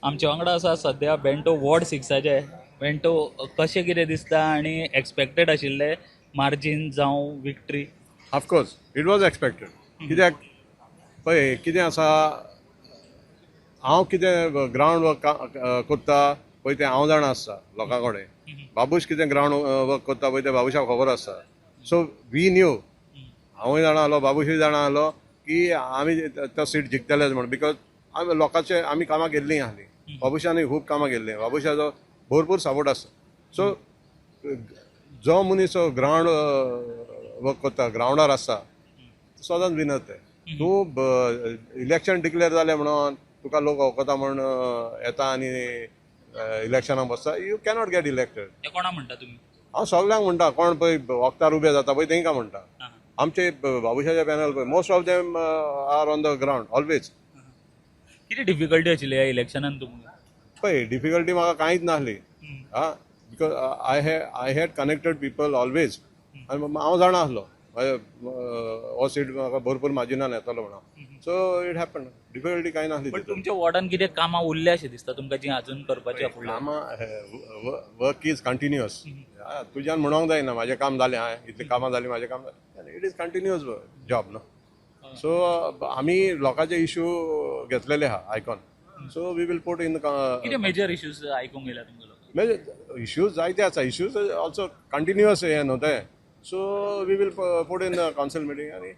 आमच्या वांगडा आसा सध्या बेंटो वॉर्ड 6चे बेंटो कशें कितें दिसता आनी एक्सपेक्टेड आशिल्ले मार्जीन जावं victory. Of course it was expected. कित्याक पळय कितें आसा, हांव कितें ग्रावंड वर्क करता पळय तें हांव जाणा आसता लोकां कडेन. बाबूश कितें ग्रावंड वर्क करता पळय तें बाबूशाक खबर आसता. सो वी न्यू, हांवूय जाणा आसलो बाबूशूय जाणा आसलो की आमी तो सीट जिखतलेच म्हण. बिकॉज आमी लोकांचे आमी कामां केल्लीं आसलीं. बाबूशानूय खूब कामां केल्लीं. बाबूशाचो भरपूर सपोर्ट आसता. सो जो मनीस ग्रावंड वर्क करता, ग्रावंडार आसता, सदांच विनर ते. तूं इलेक्शन डिक्लेअर जालें म्हणून तुका लोक वळखता म्हण येता आनी इलेक्शनाक बसता, यू कॅनॉट गेट इलेक्टेड. ते कोणा म्हणटा तुमी? हांव सगळ्यांक म्हणटा, कोण पळय वखदार उबे जाता पळय तेंकां म्हणटा. आमचे बाबूशाचे पॅनल पळय most of them are on the ground always. किती डिफिकल्टी आशिल्ली ह्या इलेक्शनान तुमकां? पळय डिफिकल्टी म्हाका कांयच नासली. Because I had connected people always. आनी हांव जाणा आसलो हो सीट म्हाका भरपूर मार्जिनान येतलो म्हणून. So it happen. डिफिकल्टी कांय नासली. बट तुमच्या वॉर्डान कितें कामां उरले अशें दिसता तुमकां जी अजून करपाची आसा फुडल्या? कामां वर्क इज कंटिन्युअस. तुज्यान म्हणूंक जायना म्हाजें काम जालें, हांवें इतलीं कामां जालीं म्हाजें काम जालें. इट इज कंटिन्युअस जॉब न्हू. सो आमी लोकांचे इश्यू घेतलेले आहा आयकॉन. So we will put in. कितें मेजर इश्यूज आयकूंक येयला तुमकां लोकांक? म्हणजे इश्यूज जायते आसा. इश्यूज ऑल्सो कंटिन्युअस हे न्हू ते. So we will put in council meeting आनी